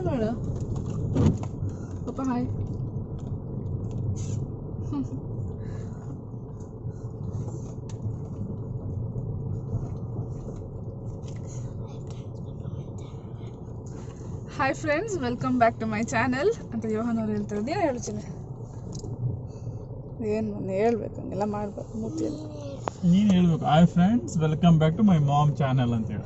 ಮಾಡು ಪಾಪ hi. Hi friends, welcome back to my channel ಅಂತ ಯೋಹನ್ ಅವ್ರು ಹೇಳ್ತಾರೆ. ಏನು ಹೇಳ್ತೀನಿ, ಏನು ಹೇಳ್ಬೇಕು, ಹಂಗೆಲ್ಲ ಮಾಡ್ಬೇಕು. ಮುತ್ತಿಲ್ಲ, ನೀನು ಹೇಳ್ಬೇಕು. Hi friends, welcome back to my mom channel ಅಂತ ಹೇಳಿ.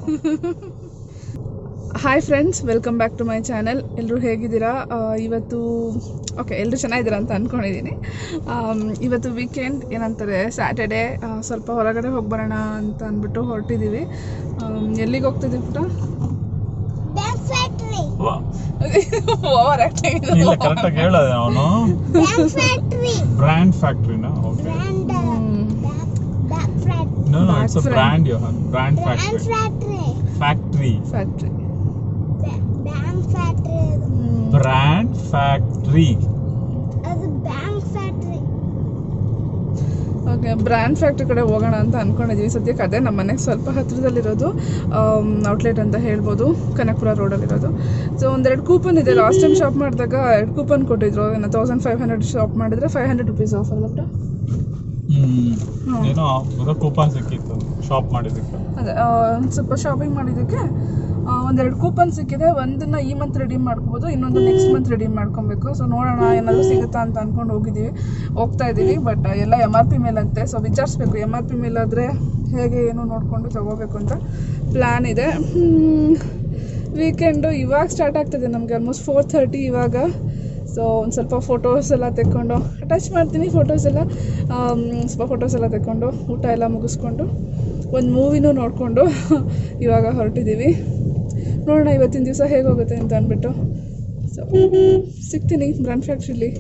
Hi friends, welcome back to my channel. ಎಲ್ಲರೂ ಹೇಗಿದ್ದೀರಾ? ಇವತ್ತು ಓಕೆ, ಎಲ್ಲರೂ ಚೆನ್ನಾಗಿದ್ದೀರಾ ಅಂತ ಅಂದ್ಕೊಂಡಿದ್ದೀನಿ. ಇವತ್ತು ವೀಕೆಂಡ್, ಏನಂತಾರೆ ಸ್ಯಾಟರ್ಡೇ, ಸ್ವಲ್ಪ ಹೊರಗಡೆ ಹೋಗಿ ಬರೋಣ ಅಂತ ಅಂದ್ಬಿಟ್ಟು ಹೊರಟಿದ್ದೀವಿ. ಎಲ್ಲಿಗೆ ಹೋಗ್ತಿದ್ದೀವಿ ಪುಟ? Over acting. ಇಲ್ಲ, ಕರೆಕ್ಟಾಗಿ ಹೇಳೋದು ಅವನು. ಬ್ರ್ಯಾಂಡ್ ಫ್ಯಾಕ್ಟ್ರಿನಾ? Okay. No, it's a brand, Johan. Brand factory. Factory. Brand factory. Okay, brand factory ಕಡೆ ಹೋಗೋಣ ಅಂತ ಅಂದ್ಕೊಂಡಿದ್ದೀವಿ. ಸದ್ಯಕ್ಕೆ ಅದೇ ನಮ್ಮ ಮನೆಗೆ ಸ್ವಲ್ಪ ಹತ್ತಿರದಲ್ಲಿರೋದು ಔಟ್ಲೆಟ್ ಅಂತ ಹೇಳ್ಬೋದು, ಕನಕಪುರ ರೋಡಲ್ಲಿರೋದು. ಸೊ ಒಂದೆರಡು ಕೂಪನ್ ಇದೆ. ಲಾಸ್ಟ್ ಟೈಮ್ ಶಾಪ್ ಮಾಡಿದಾಗ 2 ಕೂಪನ್ ಕೊಟ್ಟಿದ್ರು. 1500 ಶಾಪ್ ಮಾಡಿದ್ರೆ 500 rupees ಆಫರ್ ಅಲ್ಲ? ಏನೋ ಕೂಪನ್ ಸಿಕ್ಕಿತ್ತು ಶಾಪ್ ಮಾಡಿದ್ದಕ್ಕೆ. ಅದೇ ಸ್ವಲ್ಪ ಶಾಪಿಂಗ್ ಮಾಡಿದ್ದಕ್ಕೆ ಒಂದೆರಡು ಕೂಪನ್ ಸಿಕ್ಕಿದೆ. ಒಂದನ್ನ ಈ ಮಂತ್ ರೆಡೀಮ್ ಮಾಡ್ಕೋಬೋದು, ಇನ್ನೊಂದು ನೆಕ್ಸ್ಟ್ ಮಂತ್ ರೆಡೀಮ್ ಮಾಡ್ಕೊಬೇಕು. ಸೊ ನೋಡೋಣ ಏನಾದರೂ ಸಿಗುತ್ತಾ ಅಂತ ಅಂದ್ಕೊಂಡು ಹೋಗ್ತಾ ಇದ್ದೀವಿ. ಬಟ್ ಎಲ್ಲ MRP ಮೇಲಂತೆ. ಸೊ ವಿಚಾರಿಸ್ಬೇಕು, MRP ಮೇಲಾದರೆ ಹೇಗೆ ಏನು ನೋಡಿಕೊಂಡು ತಗೋಬೇಕು ಅಂತ ಪ್ಲ್ಯಾನ್ ಇದೆ. ವೀಕೆಂಡು ಇವಾಗ ಸ್ಟಾರ್ಟ್ ಆಗ್ತದೆ ನಮಗೆ, ಆಲ್ಮೋಸ್ಟ್ 4:30 ಇವಾಗ. ಸೊ ಒಂದು ಸ್ವಲ್ಪ ಫೋಟೋಸ್ ಎಲ್ಲ ತೆಕ್ಕೊಂಡು ಅಟ್ಯಾಚ್ ಮಾಡ್ತೀನಿ. ಸ್ವಲ್ಪ ಫೋಟೋಸ್ ಎಲ್ಲ ತೆಕ್ಕೊಂಡು ಊಟ ಎಲ್ಲ ಮುಗಿಸ್ಕೊಂಡು ಒಂದು ಮೂವಿನೂ ನೋಡಿಕೊಂಡು ಇವಾಗ ಹೊರಟಿದ್ದೀವಿ. ನೋಡೋಣ ಇವತ್ತಿನ ದಿವಸ ಹೇಗೆ ಹೋಗುತ್ತೆ ಅಂತ ಅಂದ್ಬಿಟ್ಟು. ಸೊ ಸಿಗ್ತೀನಿ ಬ್ರ್ಯಾಂಡ್ ಫ್ಯಾಕ್ಟ್ರಿಲಿ.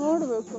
ನೋಡಬೇಕು.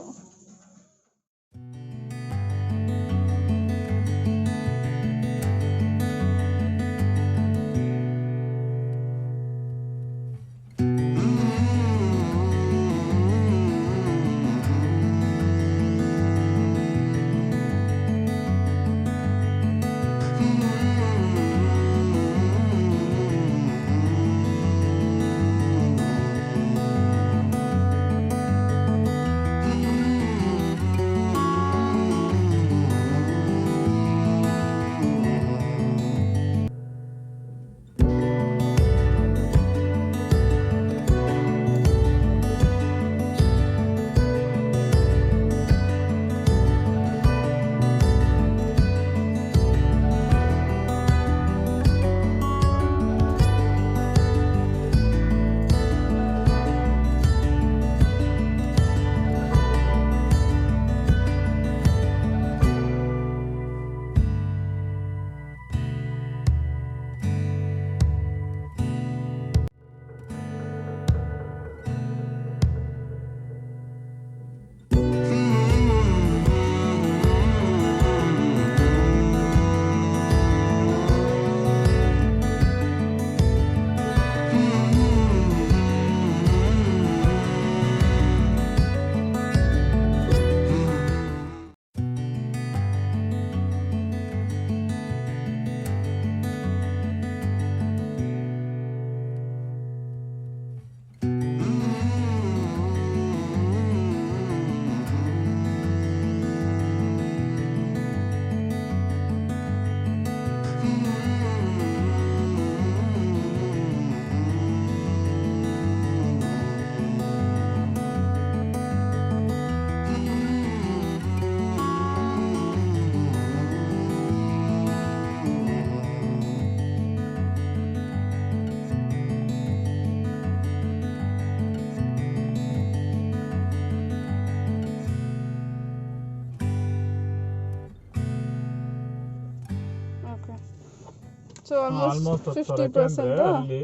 ಸೊ ಆಲ್ಮೋಸ್ಟ್ 50% ಅಲ್ಲಿ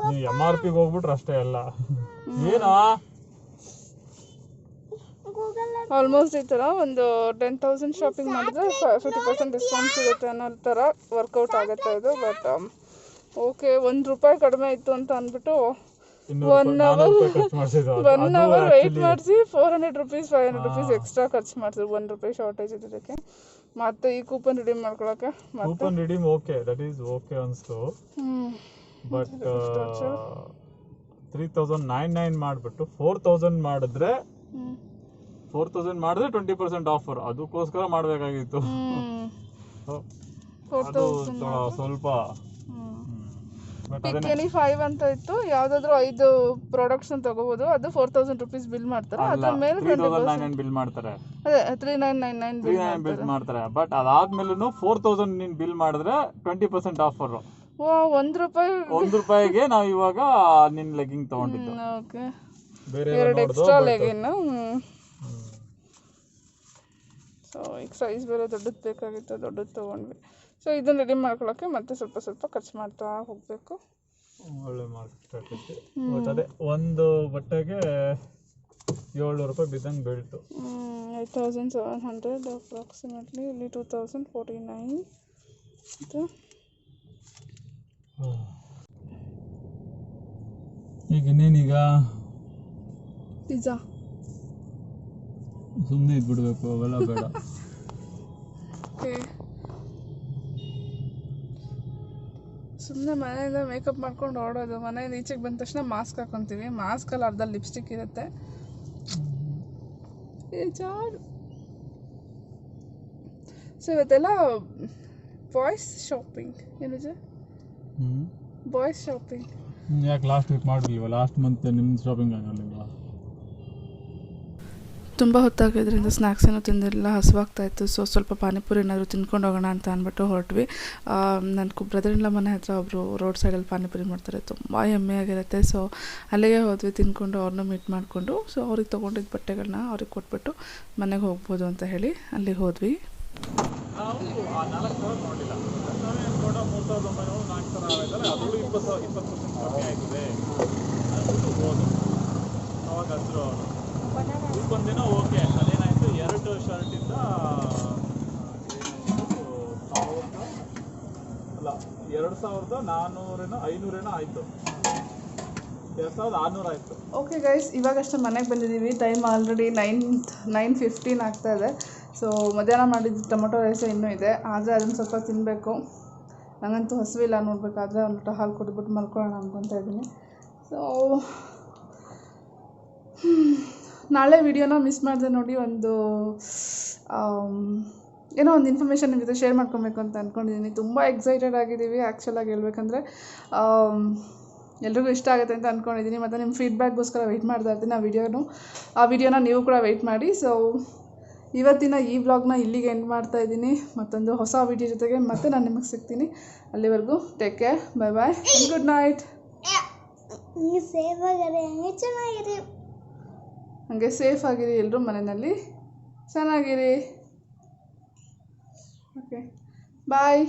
ನೀವು MRP ಗೆ ಹೋಗ್ಬಿಟ್ರೆ ಅಷ್ಟೇ ಎಲ್ಲ. ಏನೋ ಆಲ್ಮೋಸ್ಟ್ ಈ ಥರ ಒಂದು 10,000 ಶಾಪಿಂಗ್ ಮಾಡಿದ್ರೆ 50% ಡಿಸ್ಕೌಂಟ್ ಸಿಗುತ್ತೆ ಅನ್ನೋ ಥರ ವರ್ಕೌಟ್ ಆಗುತ್ತೆ ಇದು. ಬಟ್ ಓಕೆ, ₹1 ಕಡಿಮೆ ಇತ್ತು ಅಂತ ಅಂದ್ಬಿಟ್ಟು 1 ಅವರ್ ವೆಯ್ಟ್ ಮಾಡಿಸಿ ₹400 ₹500 ಎಕ್ಸ್ಟ್ರಾ ಖರ್ಚು ಮಾಡ್ತೀವಿ. ₹1 ಶಾರ್ಟೇಜ್ ಇದ್ದಕ್ಕೆ. ಮತ್ತೆ ಈ ಕೂಪನ್ ರಿಡೀಮ್ ಮಾಡ್ಕೊಳಕ್ಕೆ coupon redeem okay, that is okay ಅನ್ಸ್ತು. ಬಟ್ 3,999 ಮಾಡಿಬಿಟ್ಟು 4,000 ಮಾಡಿದ್ರೆ 20% ಆಫರ್. ಅದಕ್ಕೋಸ್ಕರ ಮಾಡಬೇಕಾಗಿತ್ತು. ಅದು ಸ್ವಲ್ಪ ಪಿಕ್ 5 ಅಂತ ಇತ್ತು. ಯಾವ್ದಾದ್ರು 5 ಪ್ರಾಡಕ್ಟ್ಸ್ ತಗೋಬಹುದು. ಅದು ₹4,000 ಬಿಲ್ ಮಾಡ್ತಾರೆ. ಅದ್ರ ಮೇಲೆ 3,999 ಬಿಲ್ ಮಾಡ್ತಾರೆ. ಅದೇ 3,999 ಬಿಲ್ ಮಾಡ್ತಾರೆ. ಬಟ್ ಅದಾದ್ಮೇಲೂ 4,000 ನೀನ್ ಬಿಲ್ ಮಾಡಿದ್ರೆ 20% ಆಫರ್. ₹1ಗೆ ನಾವು ಇವಾಗ ನಿನ್ ಲೆಗ್ಗಿಂಗ್ ತಗೊಂಡಿದ್ದು. ಓಕೆ, ಎರಡು ಎಕ್ಸ್ಟ್ರಾ ಲೆಗ್ಗಿನ್. ಸೊ ಈಗ ಸೈಜ್ ಬೇರೆ ದೊಡ್ಡದು ಬೇಕಾಗಿತ್ತು, ದೊಡ್ಡದು ತೊಗೊಂಡ್ವಿ. ಸೊ ಇದನ್ನು ರೆಡಿ ಮಾಡ್ಕೊಳ್ಳೋಕ್ಕೆ ಮತ್ತೆ ಸ್ವಲ್ಪ ಖರ್ಚು ಮಾಡ್ತಾ ಹೋಗಬೇಕು. ಒಳ್ಳೆ ಮಾರ್ಕೆಟ್ ಆಗ್ತೈತಿ. ಬಟ್ ಅದೇ ಒಂದು ಬಟ್ಟೆಗೆ ₹700 ಬಿದ್ದಂಗೆ ಬೀಳ್ತು. 8,700 ಅಪ್ರಾಕ್ಸಿಮೇಟ್ಲಿ. ಇಲ್ಲಿ 2,049. ಈಗ ಇನ್ನೇನೀಗ ಪಿಜ್ಜಾ ಸುಮ್ಮನೆ ಇದ್ಬಿಡ್ಬೇಕು, ಅವೆಲ್ಲ ಬೇಡ. ಸುಮ್ಮನೆ ಮನೆಯಿಂದ ಮೇಕಪ್ ಮಾಡ್ಕೊಂಡು ಓಡೋದು. ಮನೆಯಿಂದ ಈಚೆಗೆ ಬಂದ ತಕ್ಷಣ ಮಾಸ್ಕ್ ಹಾಕೊತೀವಿ. ಮಾಸ್ಕಲ್ಲಿ ಅರ್ಧ ಲಿಪ್ಸ್ಟಿಕ್ ಇರುತ್ತೆ. ಸೊ ಇವತ್ತೆಲ್ಲ ಬಾಯ್ಸ್ ಶಾಪಿಂಗ್. ಏನಿದೆ ಬಾಯ್ಸ್ ಶಾಪಿಂಗ್? ಯಾಕೆ ಲಾಸ್ಟ್ ವೀಕ್ ಮಾಡಿಲ್ವ? ಲಾಸ್ಟ್ ಮಂತ್ ನಿಮ್ಮ ಶಾಪಿಂಗ್ ಆಗಲಿಲ್ವಾ? ತುಂಬ ಹೊತ್ತಾಗಿದ್ದರಿಂದ ಸ್ನ್ಯಾಕ್ಸ್ ಏನೂ ತಿಂದಿರಲಿಲ್ಲ, ಹಸುವಾಗ್ತಾಯಿತ್ತು. ಸೊ ಸ್ವಲ್ಪ ಪಾನಿಪುರಿ ಏನಾದರೂ ತಿನ್ಕೊಂಡು ಹೋಗೋಣ ಅಂತ ಅಂದ್ಬಿಟ್ಟು ಹೊರಟ್ವಿ. ನನ್ನ ಬ್ರದರ್-ಇನ್-ಲಾ ಮನೆ ಹತ್ರ ಒಬ್ಬರು ರೋಡ್ ಸೈಡಲ್ಲಿ ಪಾನಿಪುರಿ ಮಾಡ್ತಾರೆ, ತುಂಬ ಯಮ್ಮಿಯಾಗಿರುತ್ತೆ. ಸೊ ಅಲ್ಲಿಗೆ ಹೋದ್ವಿ, ತಿಂದ್ಕೊಂಡು ಅವ್ರನ್ನ ಮೀಟ್ ಮಾಡಿಕೊಂಡು. ಸೊ ಅವ್ರಿಗೆ ತೊಗೊಂಡಿದ್ದ ಬಟ್ಟೆಗಳನ್ನ ಅವ್ರಿಗೆ ಕೊಟ್ಬಿಟ್ಟು ಮನೆಗೆ ಹೋಗ್ಬೋದು ಅಂತ ಹೇಳಿ ಅಲ್ಲಿಗೆ ಹೋದ್ವಿ. ನಾವು 4,000 ನೋಡಿಲ್ಲ. 3900 4000 ಆಯ್ತಲ್ಲ ಅದರಲ್ಲೂ 20% ಕಮ್ಮಿ ಆಯ್ತದೆ ಅಂದ್ಬಿಟ್ಟು ಹೋದು ಅವಾಗ ಅಂದರು ಉಳ್ಕೊಂದಿನ ಓಕೆ ಅದೇನಾಯಿತು 2 ಶರ್ಟಿಂದ ಅಲ್ಲ 2400 500 ಆಯಿತು 2600 ಆಯಿತು. ಓಕೆ ಗೈಸ್, ಇವಾಗಷ್ಟೇ ಮನೆಗೆ ಬಂದಿದ್ದೀವಿ. ಟೈಮ್ ಆಲ್ರೆಡಿ 9:15 ಆಗ್ತಾ ಇದೆ. ಸೊ ಮಧ್ಯಾಹ್ನ ಮಾಡಿದ್ದು ಟೊಮೊಟೊ ರೈಸ್ ಇನ್ನೂ ಇದೆ, ಆದರೆ ಅದನ್ನು ಸ್ವಲ್ಪ ತಿನ್ನಬೇಕು. ನನಗಂತೂ ಹಸಿವಿಲ್ಲ, ನೋಡಬೇಕಾದ್ರೆ ಒಂದು ಲೋಟ ಹಾಲು ಕುಡಿದ್ಬಿಟ್ಟು ಮಲ್ಕೊಳ್ಳೋಣ ಅನ್ಕೊತಾ ಇದ್ದೀನಿ. ಸೊ ನಾಳೆ ವಿಡಿಯೋನ ಮಿಸ್ ಮಾಡಿದೆ ನೋಡಿ. ಏನೋ ಒಂದು ಇನ್ಫಾರ್ಮೇಷನ್ ನಿಮ್ಮ ಜೊತೆ ಶೇರ್ ಮಾಡ್ಕೊಬೇಕು ಅಂತ ಅಂದ್ಕೊಂಡಿದ್ದೀನಿ. ತುಂಬ ಎಕ್ಸೈಟೆಡ್ ಆಗಿದ್ದೀವಿ ಆ್ಯಕ್ಚುಲಾಗಿ ಹೇಳ್ಬೇಕಂದ್ರೆ. ಎಲ್ರಿಗೂ ಇಷ್ಟ ಆಗುತ್ತೆ ಅಂತ ಅಂದ್ಕೊಂಡಿದ್ದೀನಿ. ಮತ್ತು ನಿಮ್ಮ ಫೀಡ್ಬ್ಯಾಕ್ಗೋಸ್ಕರ ವೆಯ್ಟ್ ಮಾಡ್ತಾ ಇರ್ತೀನಿ. ಆ ವಿಡಿಯೋನ ನೀವು ಕೂಡ ವೆಯ್ಟ್ ಮಾಡಿ. ಸೊ ಇವತ್ತಿನ ಈ ವ್ಲಾಗ್ನ ಇಲ್ಲಿಗೆ ಎಂಡ್ ಮಾಡ್ತಾ ಇದ್ದೀನಿ. ಮತ್ತೊಂದು ಹೊಸ ವಿಡಿಯೋ ಜೊತೆಗೆ ಮತ್ತೆ ನಾನು ನಿಮಗೆ ಸಿಗ್ತೀನಿ. ಅಲ್ಲಿವರೆಗೂ take care, bye bye, good night. ಹಾಗೆ ಸೇಫ್ ಆಗಿರಿ, ಎಲ್ಲರೂ ಮನೆಯಲ್ಲಿ ಚೆನ್ನಾಗಿರಿ. ಓಕೆ, ಬಾಯ್.